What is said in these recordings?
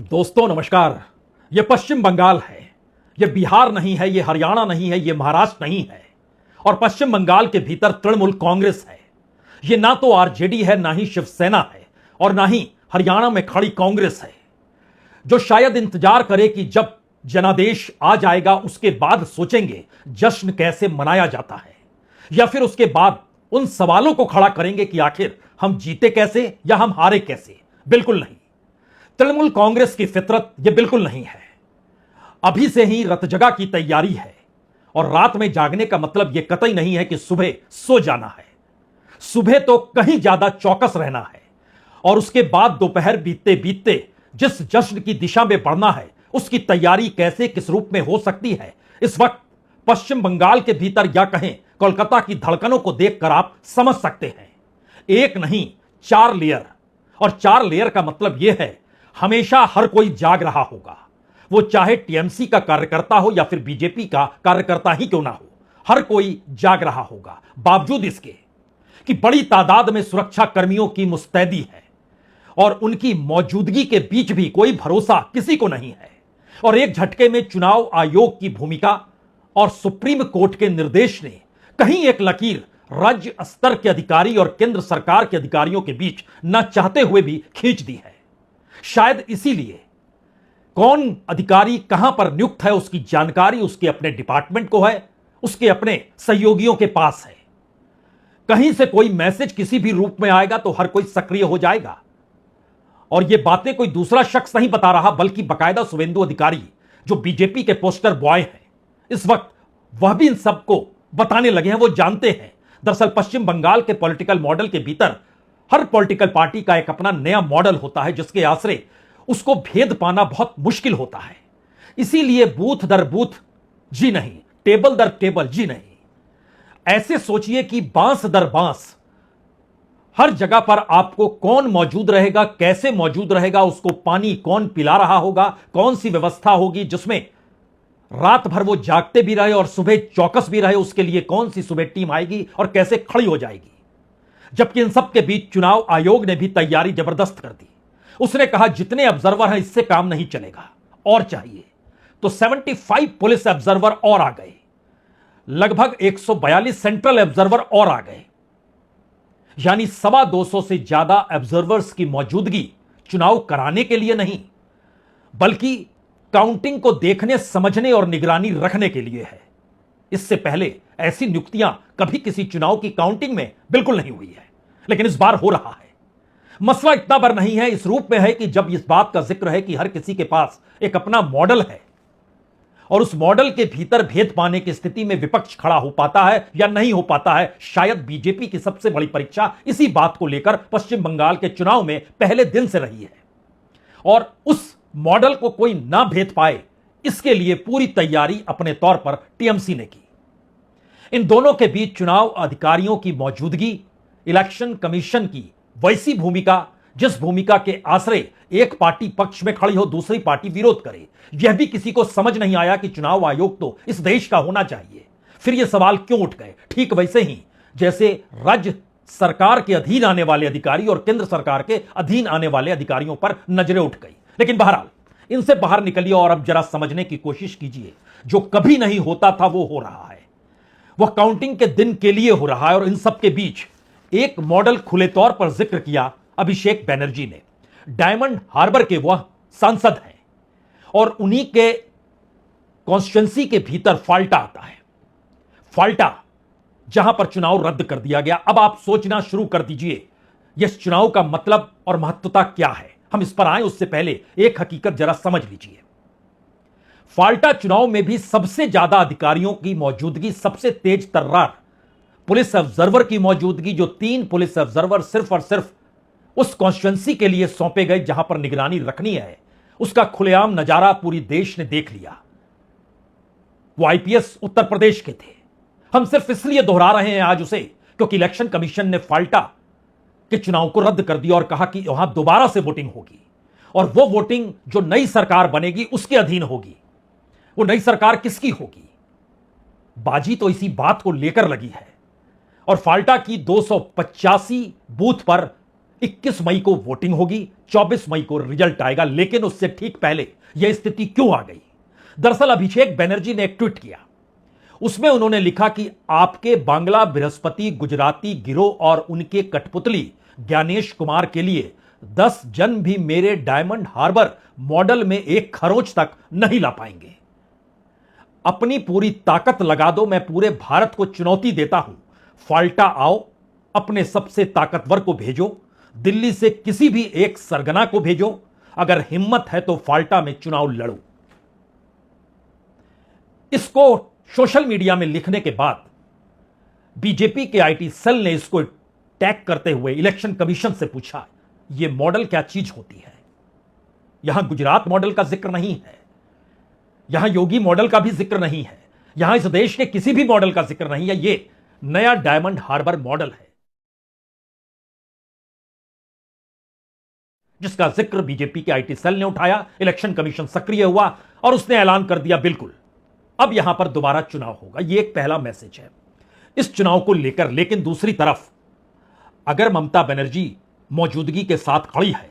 दोस्तों नमस्कार। यह पश्चिम बंगाल है, यह बिहार नहीं है, यह हरियाणा नहीं है, यह महाराष्ट्र नहीं है। और पश्चिम बंगाल के भीतर तृणमूल कांग्रेस है। यह ना तो आरजेडी है, ना ही शिवसेना है, और ना ही हरियाणा में खड़ी कांग्रेस है, जो शायद इंतजार करे कि जब जनादेश आ जाएगा उसके बाद सोचेंगे जश्न कैसे मनाया जाता है, या फिर उसके बाद उन सवालों को खड़ा करेंगे कि आखिर हम जीते कैसे या हम हारे कैसे। बिल्कुल नहीं, तृणमूल कांग्रेस की फितरत यह बिल्कुल नहीं है। अभी से ही रतजगा की तैयारी है, और रात में जागने का मतलब यह कतई नहीं है कि सुबह सो जाना है। सुबह तो कहीं ज्यादा चौकस रहना है, और उसके बाद दोपहर बीतते बीतते जिस जश्न की दिशा में बढ़ना है उसकी तैयारी कैसे किस रूप में हो सकती है, इस वक्त पश्चिम बंगाल के भीतर या कहें कोलकाता की धड़कनों को देखकर आप समझ सकते हैं। एक नहीं, 4 लेयर। और 4 लेयर का मतलब यह है हमेशा हर कोई जाग रहा होगा, वो चाहे टीएमसी का कार्यकर्ता हो या फिर बीजेपी का कार्यकर्ता ही क्यों ना हो, हर कोई जाग रहा होगा। बावजूद इसके कि बड़ी तादाद में सुरक्षा कर्मियों की मुस्तैदी है और उनकी मौजूदगी के बीच भी कोई भरोसा किसी को नहीं है। और एक झटके में चुनाव आयोग की भूमिका और सुप्रीम कोर्ट के निर्देश ने कहीं एक लकीर राज्य स्तर के अधिकारी और केंद्र सरकार के अधिकारियों के बीच न चाहते हुए भी खींच दी है। शायद इसीलिए कौन अधिकारी कहां पर नियुक्त है उसकी जानकारी उसके अपने डिपार्टमेंट को है, उसके अपने सहयोगियों के पास है। कहीं से कोई मैसेज किसी भी रूप में आएगा तो हर कोई सक्रिय हो जाएगा। और यह बातें कोई दूसरा शख्स नहीं बता रहा, बल्कि बाकायदा शुभेंदु अधिकारी जो बीजेपी के पोस्टर बॉय हैं, इस वक्त वह भी इन सबको बताने लगे हैं। वो जानते हैं दरअसल पश्चिम बंगाल के पॉलिटिकल मॉडल के भीतर हर पॉलिटिकल पार्टी का एक अपना नया मॉडल होता है, जिसके आश्रय उसको भेद पाना बहुत मुश्किल होता है। इसीलिए बूथ दर बूथ जी नहीं, टेबल दर टेबल जी नहीं। ऐसे सोचिए कि बांस दर बांस हर जगह पर आपको कौन मौजूद रहेगा, कैसे मौजूद रहेगा, उसको पानी कौन पिला रहा होगा, कौन सी व्यवस्था होगी जिसमें रात भर वो जागते भी रहे और सुबह चौकस भी रहे, उसके लिए कौन सी सुबह टीम आएगी और कैसे खड़ी हो जाएगी। जबकि इन सब के बीच चुनाव आयोग ने भी तैयारी जबरदस्त कर दी। उसने कहा जितने ऑब्जर्वर हैं इससे काम नहीं चलेगा, और चाहिए तो 75 पुलिस ऑब्जर्वर और आ गए, लगभग 142 सेंट्रल ऑब्जर्वर और आ गए। यानी 225 से ज्यादा ऑब्जर्वर्स की मौजूदगी चुनाव कराने के लिए नहीं, बल्कि काउंटिंग को देखने, समझने और निगरानी रखने के लिए है। इससे पहले ऐसी नियुक्तियां कभी किसी चुनाव की काउंटिंग में बिल्कुल नहीं हुई है, लेकिन इस बार हो रहा है। मसला इतना बार नहीं है, इस रूप में है कि जब इस बात का जिक्र है कि हर किसी के पास एक अपना मॉडल है और उस मॉडल के भीतर भेद पाने की स्थिति में विपक्ष खड़ा हो पाता है या नहीं हो पाता है। शायद बीजेपी की सबसे बड़ी परीक्षा इसी बात को लेकर पश्चिम बंगाल के चुनाव में पहले दिन से रही है, और उस मॉडल को कोई ना भेद पाए इसके लिए पूरी तैयारी अपने तौर पर टीएमसी ने की। इन दोनों के बीच चुनाव अधिकारियों की मौजूदगी, इलेक्शन कमीशन की वैसी भूमिका जिस भूमिका के आश्रय एक पार्टी पक्ष में खड़ी हो, दूसरी पार्टी विरोध करे, यह भी किसी को समझ नहीं आया कि चुनाव आयोग तो इस देश का होना चाहिए। फिर यह सवाल क्यों उठ गए? ठीक वैसे ही जैसे राज्य सरकार के अधीन आने वाले अधिकारी और केंद्र सरकार के अधीन आने वाले अधिकारियों पर नजरें उठ गई। लेकिन बहरहाल इनसे बाहर निकलिए और अब जरा समझने की कोशिश कीजिए। जो कभी नहीं होता था वो हो रहा है, वह काउंटिंग के दिन के लिए हो रहा है। और इन सब के बीच एक मॉडल खुले तौर पर जिक्र किया अभिषेक बैनर्जी ने। डायमंड हार्बर के वह सांसद हैं और उन्हीं के कॉन्स्टिट्यूंसी के भीतर फाल्टा आता है। फाल्टा जहां पर चुनाव रद्द कर दिया गया। अब आप सोचना शुरू कर दीजिए इस चुनाव का मतलब और महत्वता क्या है। हम इस पर आए उससे पहले एक हकीकत जरा समझ लीजिए। फाल्टा चुनाव में भी सबसे ज्यादा अधिकारियों की मौजूदगी, सबसे तेज तर्रार पुलिस ऑब्जर्वर की मौजूदगी, जो 3 पुलिस ऑब्जर्वर सिर्फ और सिर्फ उस कॉन्स्टिट्यूंसी के लिए सौंपे गए जहां पर निगरानी रखनी है, उसका खुलेआम नजारा पूरी देश ने देख लिया। वो आईपीएस उत्तर प्रदेश के थे। हम सिर्फ इसलिए दोहरा रहे हैं आज उसे क्योंकि इलेक्शन कमीशन ने फाल्टा के चुनाव को रद्द कर दिया और कहा कि वहां दोबारा से वोटिंग होगी, और वो वोटिंग जो नई सरकार बनेगी उसके अधीन होगी। वो नई सरकार किसकी होगी? बाजी तो इसी बात को लेकर लगी है। और फाल्टा की 285 बूथ पर 21 मई को वोटिंग होगी, 24 मई को रिजल्ट आएगा। लेकिन उससे ठीक पहले यह स्थिति क्यों आ गई? दरअसल अभिषेक बनर्जी ने एक ट्वीट किया। उसमें उन्होंने लिखा कि आपके बांग्ला बृहस्पति गुजराती गिरोह और उनके कठपुतली ज्ञानेश कुमार के लिए 10 जन भी मेरे डायमंड हार्बर मॉडल में एक खरोंच तक नहीं ला पाएंगे। अपनी पूरी ताकत लगा दो, मैं पूरे भारत को चुनौती देता हूं। फाल्टा आओ, अपने सबसे ताकतवर को भेजो, दिल्ली से किसी भी एक सरगना को भेजो, अगर हिम्मत है तो फाल्टा में चुनाव लड़ो। इसको सोशल मीडिया में लिखने के बाद बीजेपी के आईटी सेल ने इसको टैग करते हुए इलेक्शन कमीशन से पूछा, यह मॉडल क्या चीज होती है? यहां गुजरात मॉडल का जिक्र नहीं है, यहां योगी मॉडल का भी जिक्र नहीं है, यहां इस देश के किसी भी मॉडल का जिक्र नहीं है। यह नया डायमंड हार्बर मॉडल है जिसका जिक्र बीजेपी के आईटी सेल ने उठाया। इलेक्शन कमीशन सक्रिय हुआ और उसने ऐलान कर दिया, बिल्कुल अब यहां पर दोबारा चुनाव होगा। यह एक पहला मैसेज है इस चुनाव को लेकर। लेकिन दूसरी तरफ अगर ममता बनर्जी मौजूदगी के साथ खड़ी है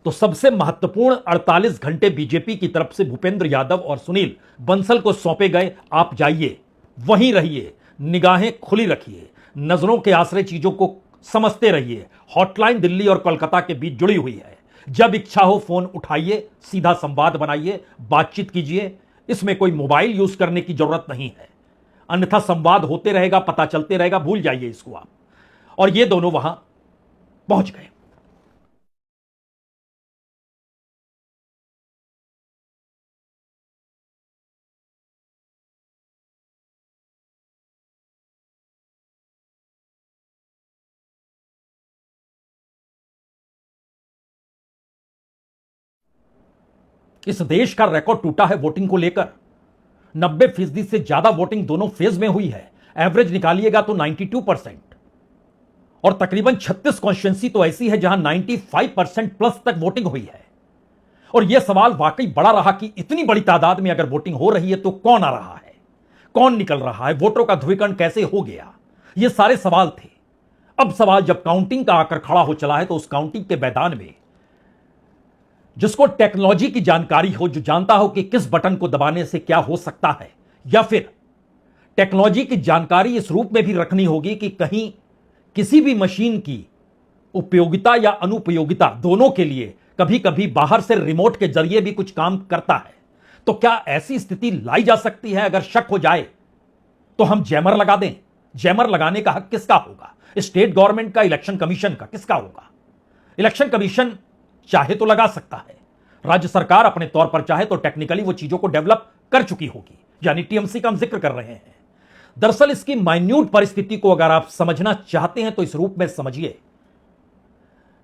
तो सबसे महत्वपूर्ण 48 घंटे बीजेपी की तरफ से भूपेंद्र यादव और सुनील बंसल को सौंपे गए। आप जाइए, वहीं रहिए, निगाहें खुली रखिए, नजरों के आश्रय चीजों को समझते रहिए। हॉटलाइन दिल्ली और कोलकाता के बीच जुड़ी हुई है। जब इच्छा हो फोन उठाइए, सीधा संवाद बनाइए, बातचीत कीजिए। इसमें कोई मोबाइल यूज करने की जरूरत नहीं है, अन्यथा संवाद होते रहेगा, पता चलते रहेगा। भूल जाइए इसको आप। और ये दोनों वहां पहुंच गए। इस देश का रिकॉर्ड टूटा है वोटिंग को लेकर। 90% से ज्यादा वोटिंग दोनों फेज में हुई है। एवरेज निकालिएगा तो 92%। और तकरीबन 36 कॉन्स्टिट्यूंसी तो ऐसी है जहां 95% प्लस तक वोटिंग हुई है। और यह सवाल वाकई बड़ा रहा कि इतनी बड़ी तादाद में अगर वोटिंग हो रही है तो कौन आ रहा है, कौन निकल रहा है, वोटरों का ध्रुवीकरण कैसे हो गया, ये सारे सवाल थे। अब सवाल जब काउंटिंग का आकर खड़ा हो चला है तो उस काउंटिंग के मैदान में जिसको टेक्नोलॉजी की जानकारी हो, जो जानता हो कि किस बटन को दबाने से क्या हो सकता है, या फिर टेक्नोलॉजी की जानकारी इस रूप में भी रखनी होगी कि कहीं किसी भी मशीन की उपयोगिता या अनुपयोगिता दोनों के लिए कभी कभी बाहर से रिमोट के जरिए भी कुछ काम करता है, तो क्या ऐसी स्थिति लाई जा सकती है? अगर शक हो जाए तो हम जैमर लगा दें। जैमर लगाने का हक किसका होगा? स्टेट गवर्नमेंट का, इलेक्शन कमीशन का? किसका होगा? इलेक्शन कमीशन चाहे तो लगा सकता है, राज्य सरकार अपने तौर पर चाहे तो टेक्निकली वो चीजों को डेवलप कर चुकी होगी, यानी टीएमसी का हम जिक्र कर रहे हैं। दरअसल इसकी माइन्यूट परिस्थिति को अगर आप समझना चाहते हैं तो इस रूप में समझिए,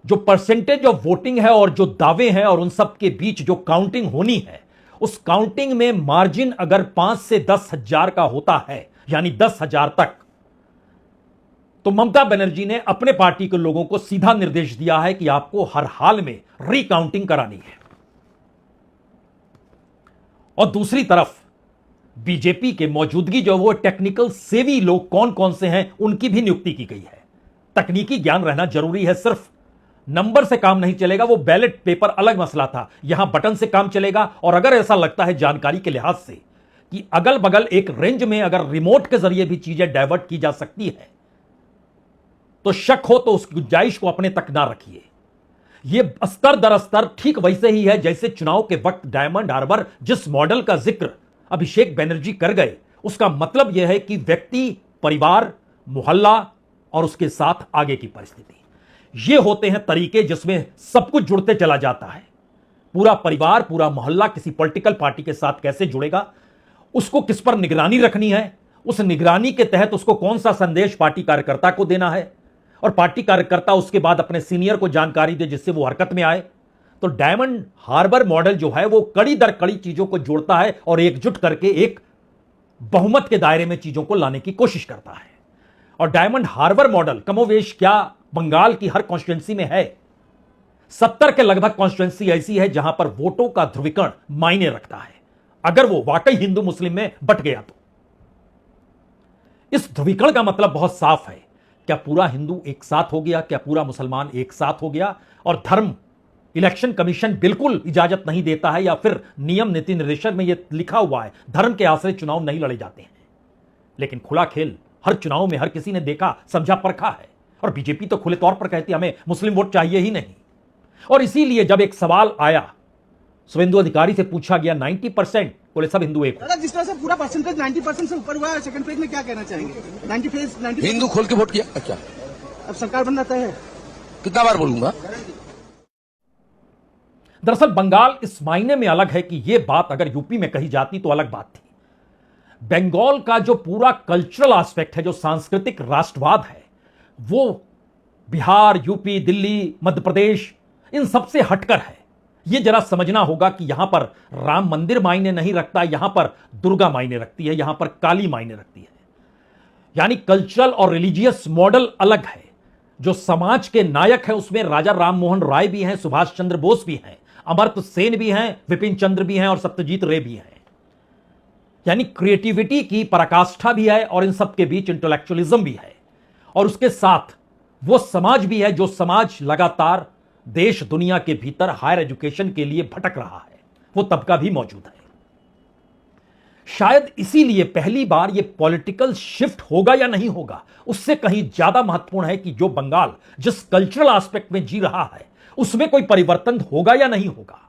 जो परसेंटेज ऑफ वोटिंग है और जो दावे हैं और उन सब के बीच जो काउंटिंग होनी है, उस काउंटिंग में मार्जिन अगर 5 से 10 हजार का होता है, यानी 10,000 तक, तो ममता बनर्जी ने अपने पार्टी के लोगों को सीधा निर्देश दिया है कि आपको हर हाल में रिकाउंटिंग करानी है। और दूसरी तरफ बीजेपी के मौजूदगी जो वो टेक्निकल सेवी लोग कौन कौन से हैं, उनकी भी नियुक्ति की गई है। तकनीकी ज्ञान रहना जरूरी है, सिर्फ नंबर से काम नहीं चलेगा। वो बैलेट पेपर अलग मसला था, यहां बटन से काम चलेगा। और अगर ऐसा लगता है जानकारी के लिहाज से कि अगल बगल एक रेंज में अगर रिमोट के जरिए भी चीजें डाइवर्ट की जा सकती है तो शक हो तो उस गुंजाइश को अपने तक ना रखिए। यह स्तर दर स्तर ठीक वैसे ही है जैसे चुनाव के वक्त डायमंड हार्बर जिस मॉडल का जिक्र अभिषेक बनर्जी कर गए, उसका मतलब यह है कि व्यक्ति, परिवार, मोहल्ला और उसके साथ आगे की परिस्थिति, ये होते हैं तरीके जिसमें सब कुछ जुड़ते चला जाता है। पूरा परिवार, पूरा मोहल्ला किसी पॉलिटिकल पार्टी के साथ कैसे जुड़ेगा, उसको किस पर निगरानी रखनी है, उस निगरानी के तहत उसको कौन सा संदेश पार्टी कार्यकर्ता को देना है, और पार्टी कार्यकर्ता उसके बाद अपने सीनियर को जानकारी दे जिससे वो हरकत में आए। तो डायमंड हार्बर मॉडल जो है वो कड़ी दर कड़ी चीजों को जोड़ता है और एकजुट करके एक बहुमत के दायरे में चीजों को लाने की कोशिश करता है। और डायमंड हार्बर मॉडल कमोवेश क्या बंगाल की हर कॉन्स्टिट्यूंसी में है। 70 के लगभग कॉन्स्टिट्यूंसी ऐसी है जहां पर वोटों का ध्रुवीकरण मायने रखता है, अगर वो वाकई हिंदू मुस्लिम में बट गया तो। इस ध्रुवीकरण का मतलब बहुत साफ है क्या पूरा हिंदू एक साथ हो गया? क्या पूरा मुसलमान एक साथ हो गया? और धर्म इलेक्शन कमीशन बिल्कुल इजाजत नहीं देता है, या फिर नियम नीति निर्देशन में यह लिखा हुआ है धर्म के आश्रय चुनाव नहीं लड़े जाते हैं? लेकिन खुला खेल हर चुनाव में हर किसी ने देखा, समझा, परखा है। और बीजेपी तो खुले तौर पर कहती है हमें मुस्लिम वोट चाहिए ही नहीं। और इसीलिए जब एक सवाल आया, शुभेंदु अधिकारी से पूछा गया, 90% बोले सब हिंदू एक हो। जिस तरह से पूरा परसेंटेज 90% से ऊपर हुआ है, सेकंड फेज में क्या कहना चाहेंगे? 90 हिंदू खोल के वोट किया क्या? अब सरकार बनना तय है। कितना बार बोलूंगा? दरअसल बंगाल इस मायने में अलग है कि यह बात अगर यूपी में कही जाती तो अलग बात थी। बंगाल का जो पूरा कल्चरल एस्पेक्ट है, जो सांस्कृतिक राष्ट्रवाद है, वो बिहार, यूपी, दिल्ली, मध्य प्रदेश इन सबसे हटकर है। यह जरा समझना होगा कि यहां पर राम मंदिर मायने नहीं रखता, यहां पर दुर्गा मायने रखती है, यहां पर काली मायने रखती है। यानी कल्चरल और रिलीजियस मॉडल अलग है। जो समाज के नायक है उसमें राजा राममोहन राय भी हैं, सुभाष चंद्र बोस भी हैं, अमर्त्य सेन भी हैं, विपिन चंद्र भी हैं और सत्यजीत रे भी हैं। यानी क्रिएटिविटी की पराकाष्ठा भी है और इन सब के बीच इंटेलेक्चुअलिज्म भी है। और उसके साथ वो समाज भी है जो समाज लगातार देश दुनिया के भीतर हायर एजुकेशन के लिए भटक रहा है, वो तबका भी मौजूद है। शायद इसीलिए पहली बार ये पॉलिटिकल शिफ्ट होगा या नहीं होगा, उससे कहीं ज्यादा महत्वपूर्ण है कि जो बंगाल जिस कल्चरल एस्पेक्ट में जी रहा है उसमें कोई परिवर्तन होगा या नहीं होगा,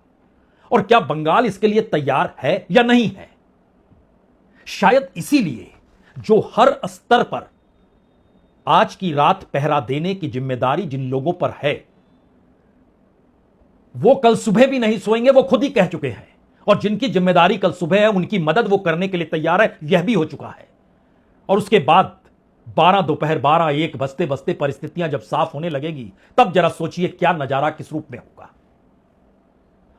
और क्या बंगाल इसके लिए तैयार है या नहीं है। शायद इसीलिए जो हर स्तर पर आज की रात पहरा देने की जिम्मेदारी जिन लोगों पर है, वो कल सुबह भी नहीं सोएंगे, वो खुद ही कह चुके हैं। और जिनकी जिम्मेदारी कल सुबह है उनकी मदद वो करने के लिए तैयार है, यह भी हो चुका है। और उसके बाद 12 दोपहर 12 1 बजते बजते परिस्थितियां जब साफ होने लगेगी, तब जरा सोचिए क्या नजारा किस रूप में होगा।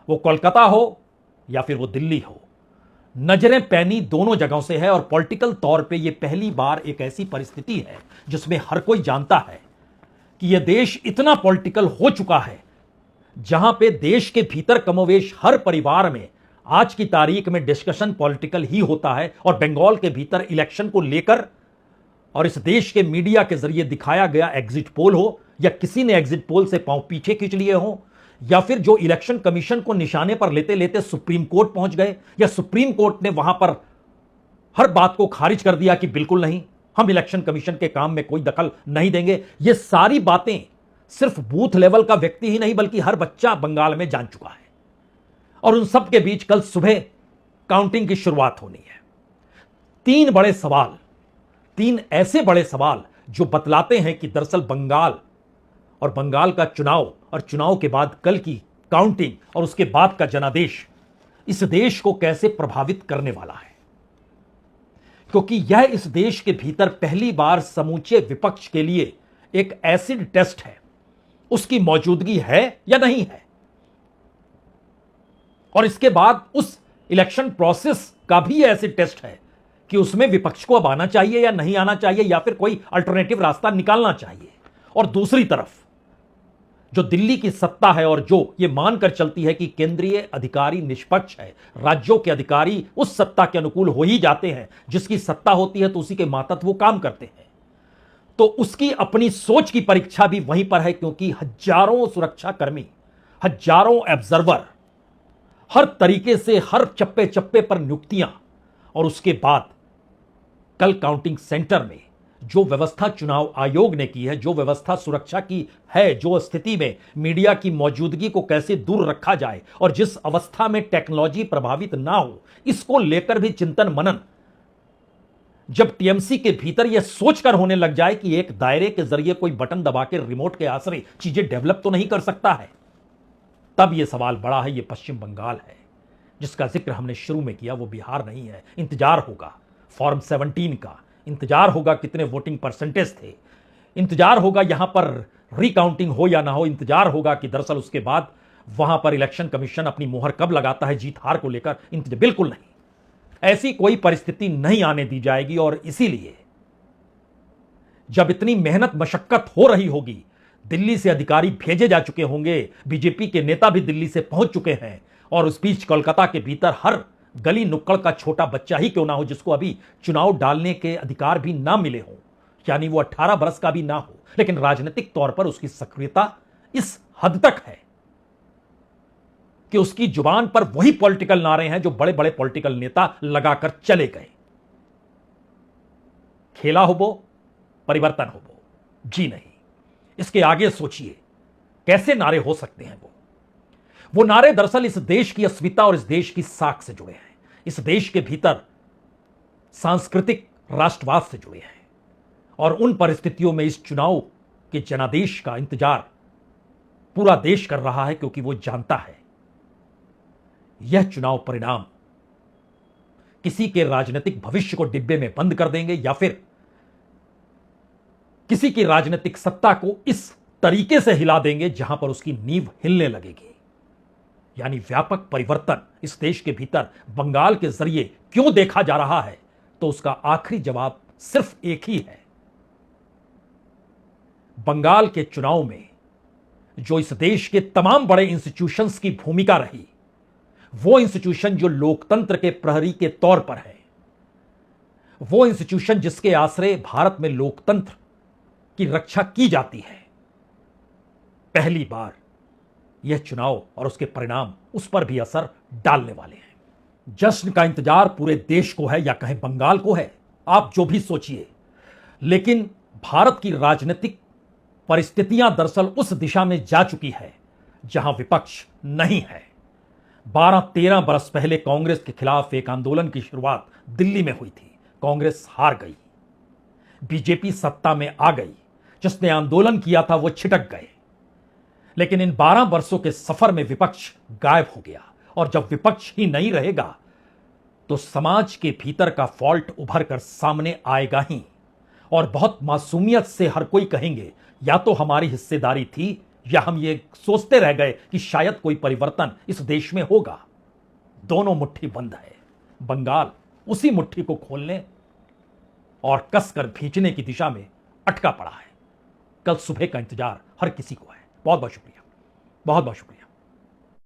वो कोलकाता हो या फिर वो दिल्ली हो, नजरें पैनी दोनों जगहों से है। और पॉलिटिकल तौर पे ये पहली बार एक ऐसी परिस्थिति है जिसमें हर कोई जानता है कि यह देश इतना पॉलिटिकल हो चुका है, जहां पे देश के भीतर कमोवेश हर परिवार में आज की तारीख में डिस्कशन पॉलिटिकल ही होता है। और बंगाल के भीतर इलेक्शन को लेकर और इस देश के मीडिया के जरिए दिखाया गया एग्जिट पोल हो, या किसी ने एग्जिट पोल से पांव पीछे खींच लिए हो, या फिर जो इलेक्शन कमीशन को निशाने पर लेते लेते सुप्रीम कोर्ट पहुंच गए, या सुप्रीम कोर्ट ने वहां पर हर बात को खारिज कर दिया कि बिल्कुल नहीं, हम इलेक्शन कमीशन के काम में कोई दखल नहीं देंगे। ये सारी बातें सिर्फ बूथ लेवल का व्यक्ति ही नहीं बल्कि हर बच्चा बंगाल में जान चुका है। और उन सब के बीच कल सुबह काउंटिंग की शुरुआत होनी है। 3 बड़े सवाल, 3 ऐसे बड़े सवाल जो बतलाते हैं कि दरअसल बंगाल और बंगाल का चुनाव और चुनाव के बाद कल की काउंटिंग और उसके बाद का जनादेश इस देश को कैसे प्रभावित करने वाला है। क्योंकि यह इस देश के भीतर पहली बार समूचे विपक्ष के लिए एक एसिड टेस्ट है, उसकी मौजूदगी है या नहीं है। और इसके बाद उस इलेक्शन प्रोसेस का भी एसिड टेस्ट है कि उसमें विपक्ष को अब आना चाहिए या नहीं आना चाहिए, या फिर कोई अल्टरनेटिव रास्ता निकालना चाहिए। और दूसरी तरफ जो दिल्ली की सत्ता है और जो ये मानकर चलती है कि केंद्रीय अधिकारी निष्पक्ष है, राज्यों के अधिकारी उस सत्ता के अनुकूल हो ही जाते हैं, जिसकी सत्ता होती है तो उसी के मातहत वो काम करते हैं। तो उसकी अपनी सोच की परीक्षा भी वहीं पर है, क्योंकि हजारों सुरक्षाकर्मी, हजारों ऑब्जर्वर, हर तरीके से हर चप्पे चप्पे पर नियुक्तियां, और उसके बाद कल काउंटिंग सेंटर में जो व्यवस्था चुनाव आयोग ने की है, जो व्यवस्था सुरक्षा की है, जो स्थिति में मीडिया की मौजूदगी को कैसे दूर रखा जाए और जिस अवस्था में टेक्नोलॉजी प्रभावित ना हो, इसको लेकर भी चिंतन मनन जब टीएमसी के भीतर यह सोचकर होने लग जाए कि एक दायरे के जरिए कोई बटन दबा के रिमोट के आश्रय चीजें डेवलप तो नहीं कर सकता है, तब यह सवाल बड़ा है। यह पश्चिम बंगाल है जिसका जिक्र हमने शुरू में किया, वो बिहार नहीं है। इंतजार होगा फॉर्म 17 का, इंतजार होगा कितने वोटिंग परसेंटेज थे, इंतजार होगा यहां पर रिकाउंटिंग हो या ना हो, इंतजार होगा कि दरअसल उसके बाद वहां पर इलेक्शन कमीशन अपनी मोहर कब लगाता है जीत हार को लेकर। बिल्कुल नहीं, ऐसी कोई परिस्थिति नहीं आने दी जाएगी। और इसीलिए जब इतनी मेहनत मशक्कत हो रही होगी, दिल्ली से अधिकारी भेजे जा चुके होंगे, बीजेपी के नेता भी दिल्ली से पहुंच चुके हैं, और उस बीच कोलकाता के भीतर हर गली नुक्कड़ का छोटा बच्चा ही क्यों ना हो जिसको अभी चुनाव डालने के अधिकार भी ना मिले हों, यानी वो 18 बरस का भी ना हो, लेकिन राजनीतिक तौर पर उसकी सक्रियता इस हद तक है कि उसकी जुबान पर वही पॉलिटिकल नारे हैं जो बड़े बड़े पॉलिटिकल नेता लगाकर चले गए। खेला हो वो, परिवर्तन हो वो, जी नहीं। इसके आगे सोचिए कैसे नारे हो सकते हैं वो नारे दरअसल इस देश की अस्मिता और इस देश की साख से जुड़े हैं, इस देश के भीतर सांस्कृतिक राष्ट्रवाद से जुड़े हैं। और उन परिस्थितियों में इस चुनाव के जनादेश का इंतजार पूरा देश कर रहा है, क्योंकि वो जानता है यह चुनाव परिणाम किसी के राजनीतिक भविष्य को डिब्बे में बंद कर देंगे या फिर किसी की राजनीतिक सत्ता को इस तरीके से हिला देंगे जहां पर उसकी नींव हिलने लगेगी। यानी व्यापक परिवर्तन इस देश के भीतर बंगाल के जरिए क्यों देखा जा रहा है, तो उसका आखिरी जवाब सिर्फ एक ही है। बंगाल के चुनाव में जो इस देश के तमाम बड़े इंस्टीट्यूशंस की भूमिका रही, वो इंस्टीट्यूशन जो लोकतंत्र के प्रहरी के तौर पर है, वो इंस्टीट्यूशन जिसके आश्रय भारत में लोकतंत्र की रक्षा की जाती है, पहली बार यह चुनाव और उसके परिणाम उस पर भी असर डालने वाले हैं। जश्न का इंतजार पूरे देश को है या कहें बंगाल को है, आप जो भी सोचिए, लेकिन भारत की राजनीतिक परिस्थितियां दरअसल उस दिशा में जा चुकी है जहां विपक्ष नहीं है। 12-13 बरस पहले कांग्रेस के खिलाफ एक आंदोलन की शुरुआत दिल्ली में हुई थी। कांग्रेस हार गई, बीजेपी सत्ता में आ गई। जिसने आंदोलन किया था वो छिटक गए। लेकिन इन 12 वर्षों के सफर में विपक्ष गायब हो गया, और जब विपक्ष ही नहीं रहेगा तो समाज के भीतर का फॉल्ट उभर कर सामने आएगा ही। और बहुत मासूमियत से हर कोई कहेंगे या तो हमारी हिस्सेदारी थी, या हम ये सोचते रह गए कि शायद कोई परिवर्तन इस देश में होगा। दोनों मुट्ठी बंद है। बंगाल उसी मुट्ठी को खोलने और कसकर खींचने की दिशा में अटका पड़ा है। कल सुबह का इंतजार हर किसी को है। बहुत बहुत शुक्रिया, बहुत बहुत शुक्रिया।